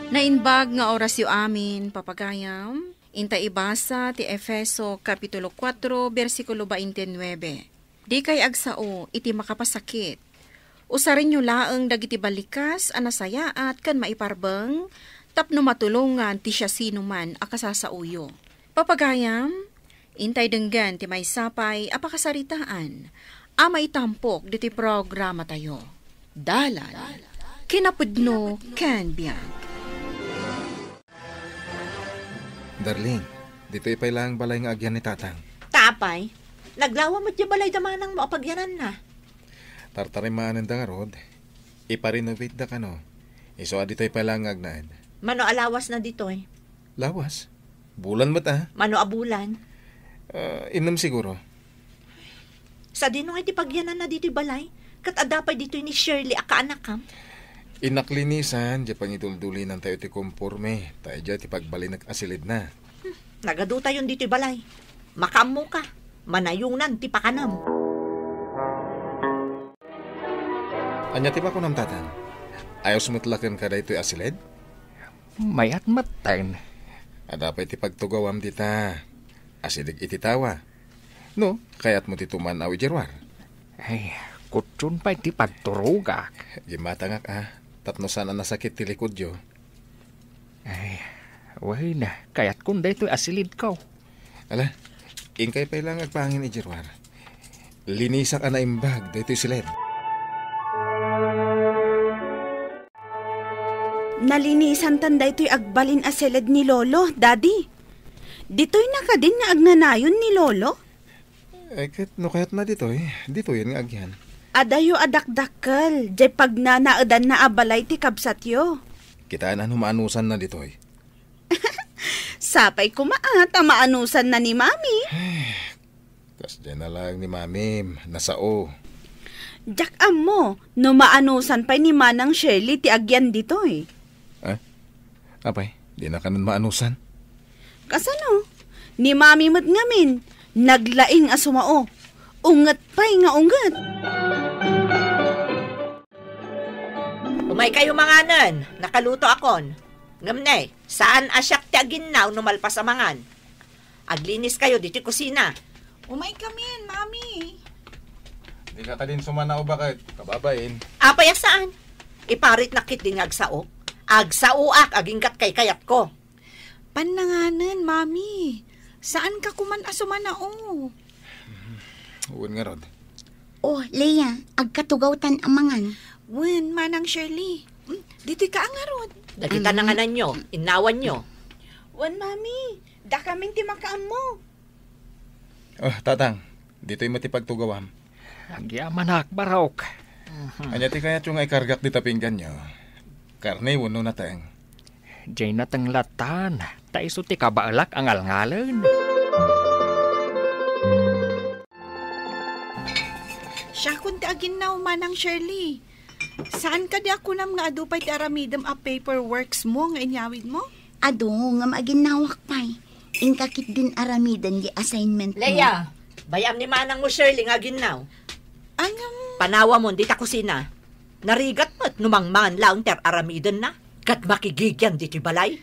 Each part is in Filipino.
Nainbag nga oras yu amin, papagayam. Inta ibasa ti Efeso Kapitulo 4, versikulo 29. Di kay agsao, iti makapasakit. Usarin nyo laeng dagiti balikas, anasayaat, kan maiparbeng, tapno matulungan ti siya sino man akasasauyo. Papagayam, intay denggan ti may sapay, apakasaritaan, ama itampok diti programa tayo. Dalan, kinapudno, can biyak. Darling, dito ipay lang balay nga agyan ni tatang. Tapay, naglawa mo't yung balay damanang maapagyanan na. Tartarimaanan da nga rod. Iparenovate da ka no. Iso dito ipay lang agnaad. Mano alawas na dito eh. Lawas? Bulan mo't Mano abulan. Inom siguro. Sa dinong iti pagyanan na dito balay, kat adapay dito ni Shirley akaanakam. Inaklinisan, di pangidul-duli ng tayo ti kumporme. Tayo di pagbali nag-asilid na. Nagaduta yun dito balay. Makamu ka. Manayunan ti pakanam. Anya ti pa ko ng tatang? Ayaw sumutlakan ka da ito'y asilid? Mayat matan. Adapay ti pagtugawam dita. Asilig iti tawa. No, kaya't mo ti tuman awi jirwar. Ay, kutsun pa iti pagturugak. Gimatangak Tapno sana nasakit ti likod yo. Ay, wahay na. Kaya't kung da ito'y asilid ko. Ala, ingkay pa lang agpangin i jirwar. Linisak na imbag da ito'y silid. Nalinisan tanda ito'y agbalin asilid ni Lolo, Daddy. Dito'y nakadin nga agnanayon ni Lolo. Ay, kayat na dito'y. Dito yan nga agyan. Adayo adakdakkel, jay pag nanaadan na abalay ti kabsatyo. Kitaan maanusan na dito'y. Sapay kumaat, maanusan na ni Mami. Kas dyan na lang ni Mami, nasao. Jak mo, no maanusan pa ni Manang Shirley ti agyan dito'y. Apay, di na kanon maanusan. Kasano? Ni Mami mo't ngamin, naglaing asumao. Ungat pa'y nga ungat. Umay kayo manganan, nakaluto akon. Ngamnay, saan asyak ti aginaw numalpas amangan? Aglinis kayo dito kusina. Umay kamin, Mami. Di ka din sumanaw bakit? Kababain. Apay saan? Iparit nakit din agsao. Agsauak agingkat kay kayat ko. Pananganan, Mami. Saan ka kuman asumanao? Uwan nga rod. Oh, Leia, agkatugawtan amangan. Wen, Manang Shirley. Dito ka nga rod. Dagita na nga nyo, inawan nyo. Wen, Mami, da kaming ti makaam mo. Tatang, dito'y matipagtugawam. Agyaman akbarok. Anya ti kayat yung ay kargak di tapinggan nyo. Karne, wano na tayong. Jay natang latan. Taiso ti kabaalak ang alngalan. Siya kun ti aginaw, Manang Shirley. Saan ka di ako nam nga adupay ti aramidam a paperworks mo nga inyawid mo? Ado, nga maginawak pa'y. Inkakit din aramidan di assignment mo. Leia, bayam ni manang mo Shirley nga ginaw. Angam, Panawa mo, di ta kusina. Narigat mo't numangman laong ter aramidan na. Kat makigigyan di ti balay.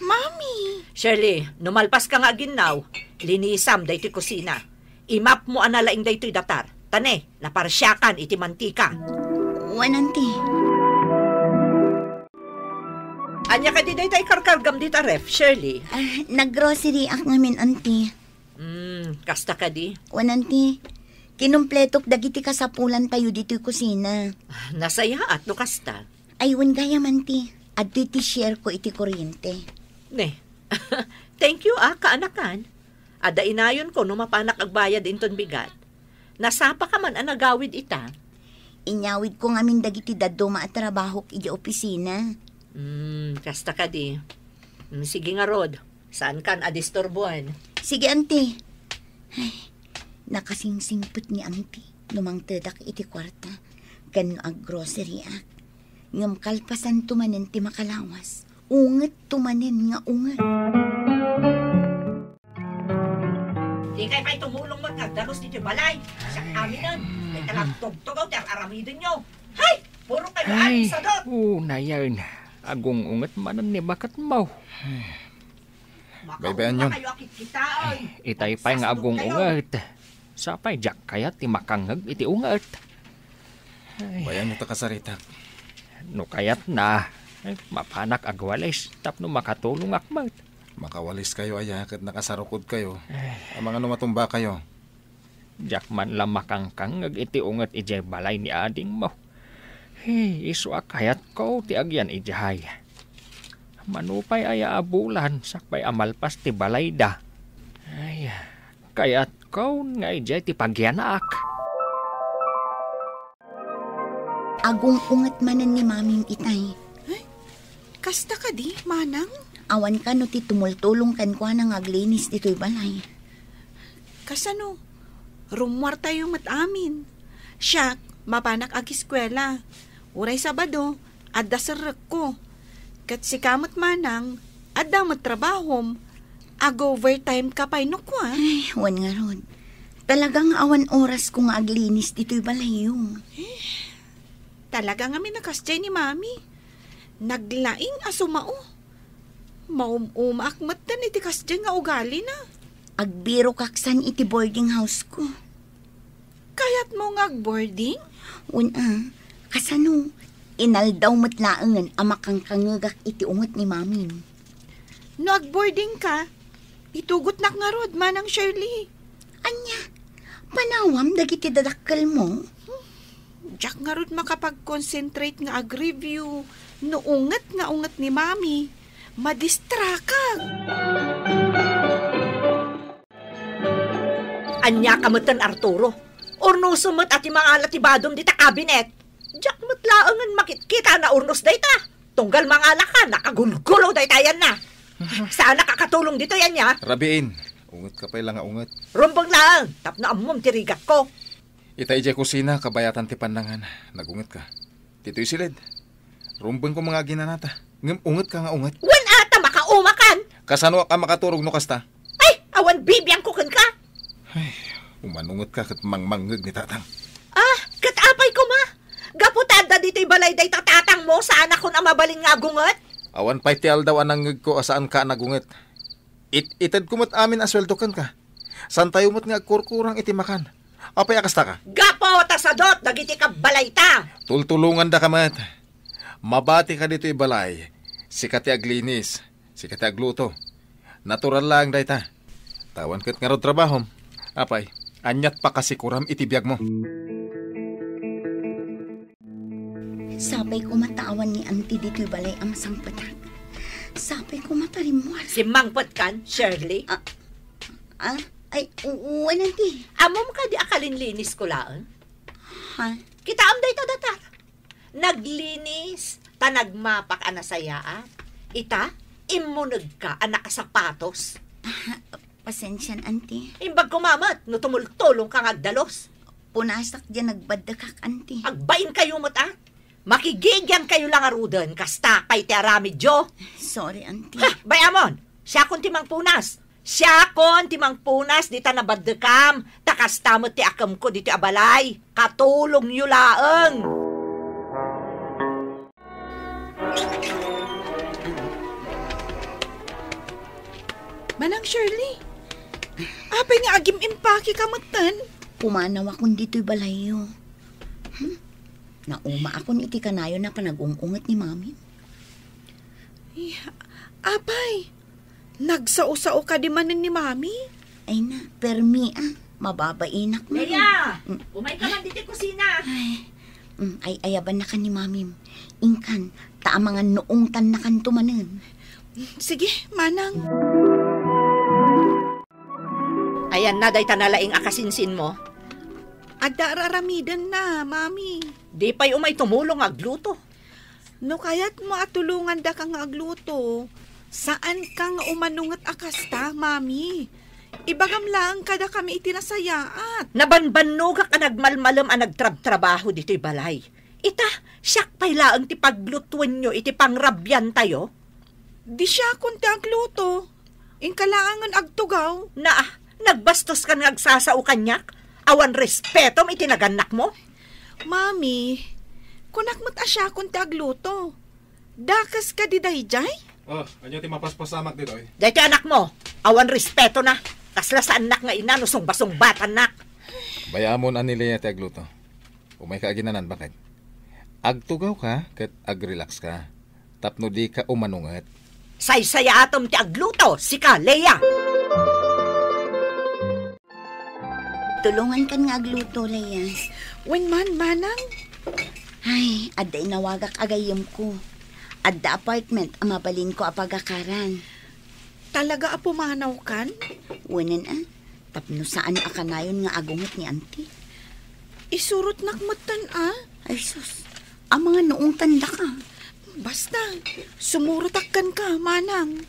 Mami. Shirley, numalpas ka nga ginaw. Linisam da iti kusina. Imap mo analaing da ito'y datar. Tane, naparsyakan iti mantika. Wananti. Anya ka di da ito'y karkargam di ta ref, Shirley. Naggrocery ak ngamin, anti. Kasta ka di. Wananti. Kinumpletok dagiti kasapulan tayo dito'y kusina. Nasaya at no kasta. Aywan gaya manti. At iti share ko iti kuryente. Ne, thank you kaanakan. Ada inayon ko no mapanak agbayad inton bigat. Nasapa ka man anagawid ita. Inyawid ko ngamin dagiti daduma at trabahok iti opisina. Kasta ka di. Sige nga Rod, saan kan adistorbuan? Sige, anti. Ay, nakasingsingput ni anti. Numang tedak iti kwarta. Gano ag grocery ak. Ngam kalpasan tumanen ti makalawas. Unget tumanen nga unget. Di kay pa'y tumulong mo nagdaros dito balay. Siyang aminan. May talagtog-tugaw ter aramidin nyo. Hay! Puro kayo Ay, sa dot. na yan. Agong ungat manan ni bakat mau. Baybayan yun. Kayo akit kitaan. Itay pa'y nga agong ungat. Sapay jak kaya ti makangag iti ungat. Bayan mo ta kasaritak. No kayat na. Mapanak agwalis tapno makatulong akmat. Makawalis kayo aya kat nakasarukod kayo. Ang mga numatumba kayo. Jak man lang makangkangag iti ungat ijay balay ni ading mo. Isu akayat ko ti agyan ijay. Manupay aya abulan sakpay amalpas ti balay da. Ay, kayat ko nga ijay ti pagyanak. Agong ungat manan ni maming itay. Kasta ka di, manang? Awan ka no ti tumultulong kan kwa nang aglinis dito'y balay. Kasano? Rumwar tayo matamin. Siya, mapanak agiskwela. Uray Sabado, adda sarek ko. Kat si kamot manang, adda matrabahom. Ag-overtime ka pa'y no kwa. Ay, wan nga ron. Talagang awan oras kung aglinis dito'y balay yung. Talaga nga minakasjay ni mami. Naglaing asumao. Maumakmat na iti kasjay nga ugali na. Agbiro kaksan iti boarding house ko. Kayat mo nga boarding? Una, kasano, inaldaw matlaangan amakang kangagak iti ungot ni mami. No ag-boarding ka, itugot nak nga rod, manang Shirley. Anya, panawam dagiti dadakkel mo. Diyak nga rod makapag-concentrate nga ag-review. No ungat ni mami, madistrakag. Anya kamutan Arturo. Urno sumot at mga alatibadom dita kabinet. Diyak matlaangan makikita na urnos dayta. Tunggal mga alaka, nakagulgulo dayta yan na. Saan nakakatulong dito yan ya? Rabiin. Ungat ka pa lang nga ungat. Rumbang lang, tap na amom tirigat ko. Itay jay kusina, kabayatan ti pandangan. Nagungat ka. Tito'y silid. Rumbang ko mga ginanata. Ngam ungat ka nga ungat. Wan ata makaumakan. Kasano ka makaturog no kasta? Ay, awan bibiyang kukan ka. Umanungot ka kat mangmanggag ni tatang. Ah, katapay ko ma. Gaputada dito'y balay day tatang mo sa anak ko na mabaling nga gungat. Awan pa'y ti aldaw anangag ko asaan ka nagungat. Itad kumot amin asweldo kan ka. San tayo mo't nga kurkurang iti makan. Apay akasta ka? Gapo, tasadot, dagiti ka balay ta. Tultulungan da ka mat. Mabati ka dito balay. Sikati aglinis. Sikati agluto. Natural lang day ta. Tawan kat nga rod trabahom. Apay, anyat pa kasi kuram itibiyag mo. Sapay ko matawan ni auntie dito'y balay ang masang patak. Sapay ko matarimwar. Si Mangpot kan, Shirley. Ay, uwan auntie. Amom ka di akalinlinis ko laan. Ha? Kita am day datar. Naglinis, tanagmapak anasayaan. Ita, imunag ka anak sapatos. Pasensyan, auntie. Imbag kumamat, no tumultulong kang agdalos. Punasak dyan nagbadakak, auntie. Agbain kayo mo't makigigyan kayo lang arudan, kasta kay te aramidyo. Sorry, auntie. Ha, bayamon, siya kon timang punas. Siya kon timang punas, di ta nabadakam. Takasta mo ti akam ko dito abalay. Katulong yu laeng. Manang Shirley, apay nga agim impaki kamutan. Pumanaw akong dito'y balayo. Nauma akong iti kanayo na panag-ungungat ni mami. Apay, nagsao-sao ka di manin ni mami? Ay na, permi mababainak mo. Leia, umay ka man dito kusina. Ay ayaban na ka ni mami. Ingkan, taamangan noong tan na kan tumanan. Sige, manang. Ayan na, day tanalaing akasinsin mo. Adda raramidan na, mami. Di pa'y umay tumulong agluto. No kayat mo atulungan da kang agluto. Saan kang umanungat akasta, mami? Ibagam lang kada kami itinasayaat. Nabanbanog ka nagmalmalam ang nagtrab-trabaho dito'y balay. Ita, siyak pa'y laang ti paglutuan nyo iti pangrabyan tayo. Di siya kunti agluto. Inkalaangan agtugaw. Nagbastos ka nagsasao kanyak. Awan respetom itinaganak mo. Mami, kunak mo't asya kunti agluto. Dakas ka di dayjay? Oh, anyo ti mapaspasamak dito eh. Dahiti anak mo, awan respeto na. Kasla sa anak nga ina, no basong-bat anak. Bayamon anili ti agluto. Umay ka aginanan, bakit? Agtugaw ka, kat agrelax ka. Tapno di ka umanungat. Say-saya atom ti agluto, sika, Leia. Tulungan kan nga agluto, Leia. Wen man, manang? Ay, adda inawagak agayem ko. Adda apartment ang mabalin ko apagakaran. Talaga apumanaw kan? Wanan tapno saan akanayon nga agungot ni auntie. Isurot nakmatan Ay sus, ang mga noong tanda ka. Basta, sumuratakkan ka, manang.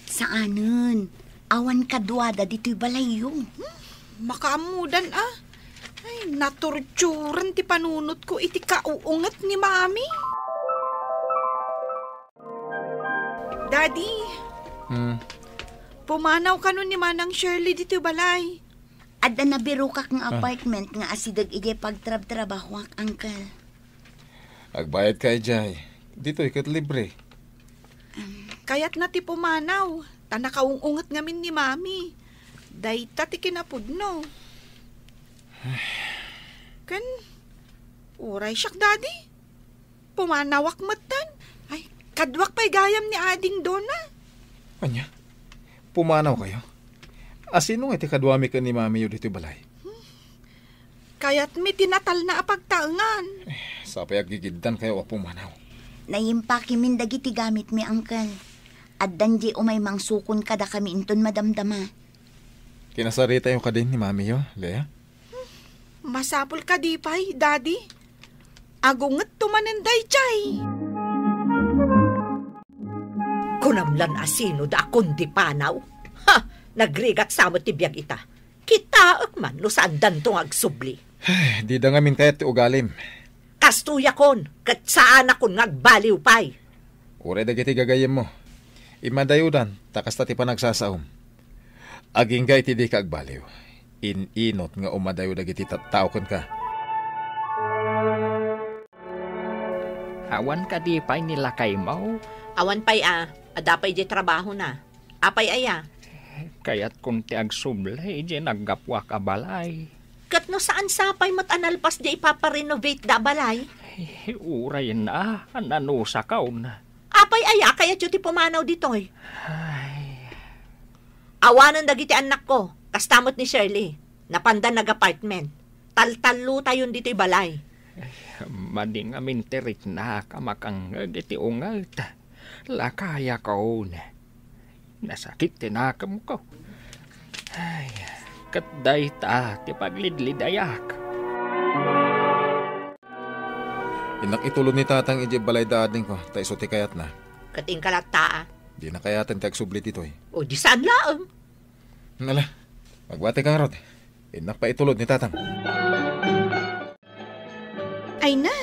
Saanon? Awan kadwada dito'y balayo. Makaamudan Ay, naturturan ti panunot ko iti kauungat ni mami. Daddy, pumanaw ka nun ni Manang Shirley dito balay. Adda na biro kak nga apartment nga asidag ije pagtrab-trabaho ak angkal. Agbayad ka, Jay. Dito ikat libre. Kaya't na ti pumanaw, tanakaungungat ngamin ni mami. Dayta ti kinapudno. Kan, uray siyak, Daddy. Pumanawak matan. Ay, kadwak pa'y gayam ni Ading Dona. Anya? Pumanaw kayo? Asino nga iti kadwami ka ni mami yu dito balay? Kaya't may tinatal na apagtaangan. Sapay agigiddan kayo wa pumanaw. Nayimpaki min dagiti gamit mi angkal. Addan di umay mangsukon kada kami inton madamdama. Kinasarita yung kadin ni mami yu, Lea? Masapol ka di pa'y, Daddy. Agungat tumanenday, Chay. Kunamlan asino da akong di panaw. Ha! Nagrigat samot ti biyag ita. Kita man no saan dantong agsubli. Di da ngamin kayat ti ugalim. Kastuya kon, kat saan akong ngagbaliw pay. Ure dagiti gagayem mo. Imadayudan, takas ta ti panagsasaom. Aging gay ti di ka agbaliw. Inot nga umadayo dagiti taukon ka. Awan ka di pa'y nilakay mo. Awan pay adapay di trabaho na. Apay aya. Kaya't kung ti agsublay, di naggapwa ka balay. Kat no saan sapay matanalpas di ipaparenovate da balay. Uray na, nanusa ka na. Apay aya, kaya ti pumanaw ditoy. Ay, Awanan dagiti anak ko, kastamot ni Shirley. Napanda nag-apartment. Tal-talo tayon dito'y balay. mading amin terit na kamakang iti ungat. Lakaya ko na. Nasakit tinakam ko. Ay, katday ta, ti paglidlidayak. Inak itulod ni tatang iji balay daading ko, ta iso ti kayat na. Kating kalata. Di na kayatan ti agsublit ito eh. O di saan laang? Nala, magbati kang rod. Inak pa itulod ni tatang. Ay na,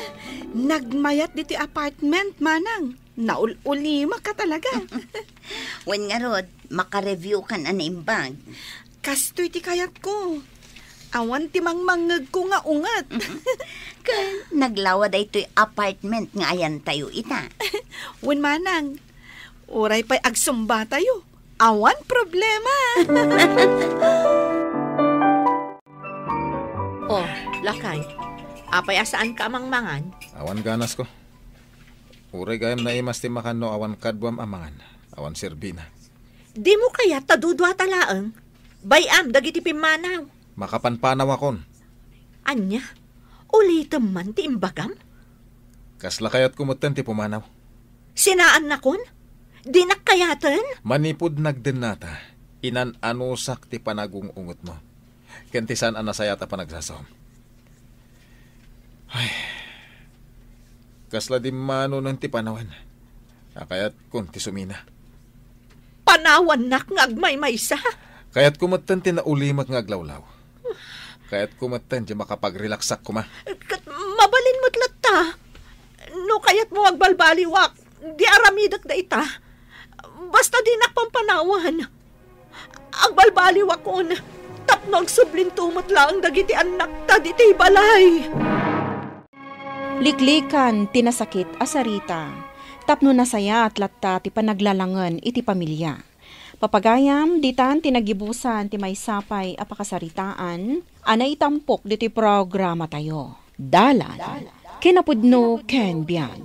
nagmayat dito apartment, manang. Naul-ulima ka talaga. When nga rod, makareview kan anaimbag. Kastoy ti kayat ko. Awan ti mangmangag ko nga ungat. Naglawa da ito'y apartment nga ayan tayo ita. Wen manang, oray pa'y agsumba tayo. Awan problema. Oh, lakay. Apay asaan ka amangmangan? Awan ganas ko. Uray gayam na imas ti makano awan kadwam amangan. Awan serbina. Di mo kaya tadudwa talaang? Bayam, dagiti pimanaw. Makapanpanaw akon. Anya, ulitam man ti imbagam? Kasla kayat kumutan ti pumanaw. Sinaan na kon? Di nakayatan? Manipod nagden nata. Inan anusak ti panagungungot mo. Kentisan anasayata pa nagsasom. Ay, kasla di mano ng ti panawan. Kayat kun ti sumina. Panawan nak ngagmay-maysa. Kayat kumutan ti naulimak ngaglawlaw. Kayat kumutan di makapag-relaxak kuma. Mabalin mo't lata. No kayat mo agbalbaliwak. Di aramidak da ita. Basta di nakpampanawan. Agbalbaliwak kon. Tapno agsublintumot lang dagiti anak ta diti balay. Liklikan tinasakit asarita. Tapno nasaya at latta ti panaglalangan iti pamilya. Papagayam, ditan tinagibusan ti may sapay apakasaritaan, anay tampok diti programa tayo. Dalan, kinapudno ken biyan.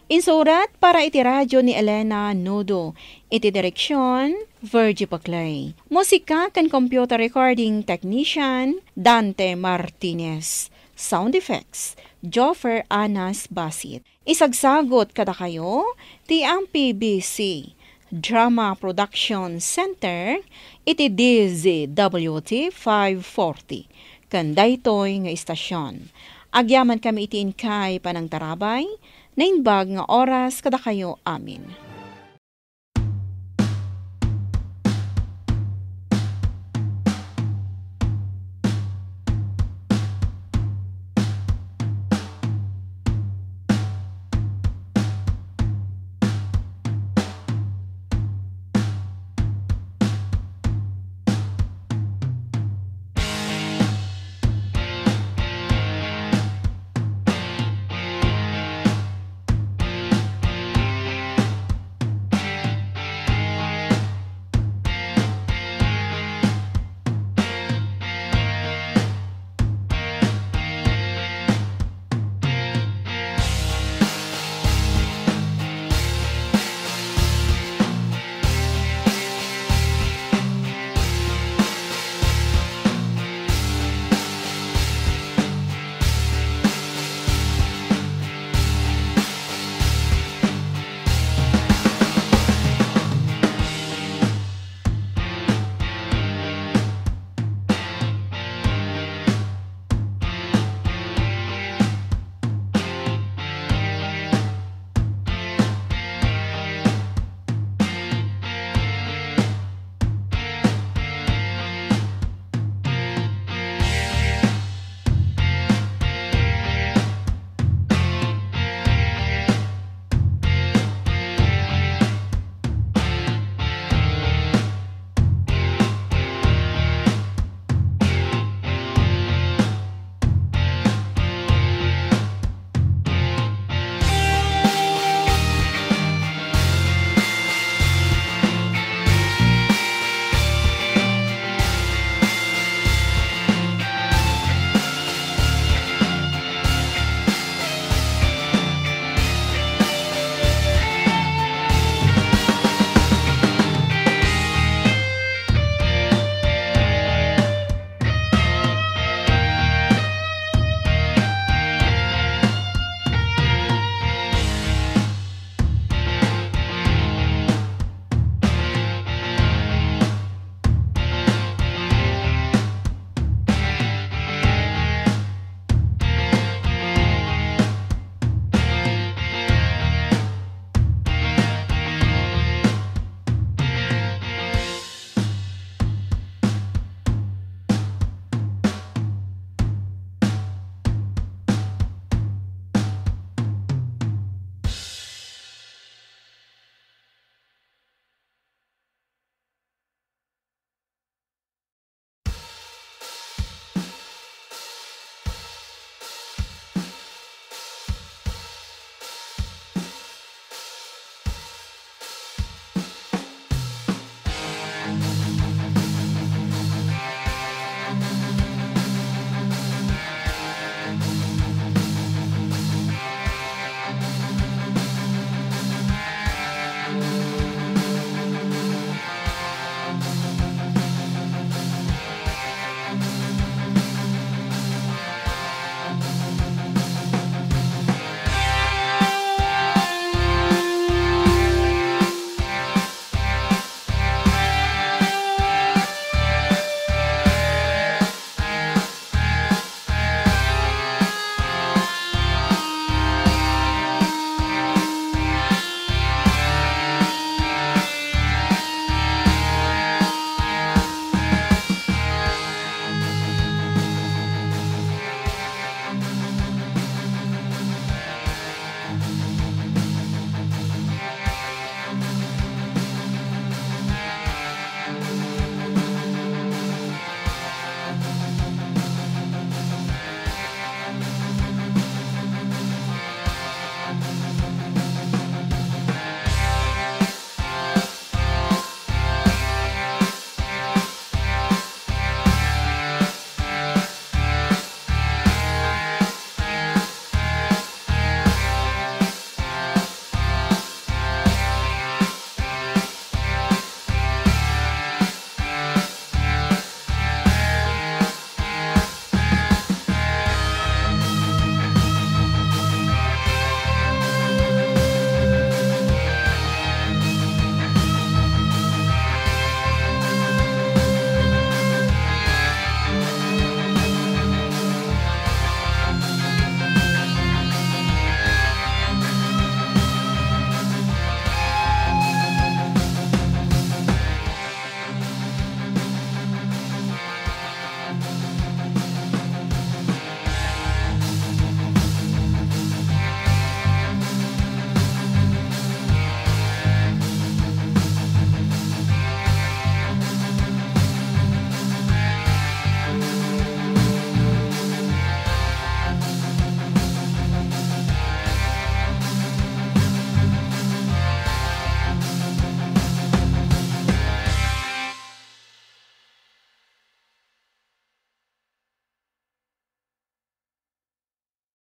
Insurat para iti radyo ni Elena Nodo, iti direksyon, Virgie Paclay. Musika kan computer recording technician, Dante Martinez. Sound effects, Joffer Anas Basit. Isagsagot kada kayo, ti ang PBC Drama Production Center, iti DZWT 540. Kandaytoy nga istasyon. Agyaman kami iti inkay panang tarabay, nainbag nga oras kada kayo amin.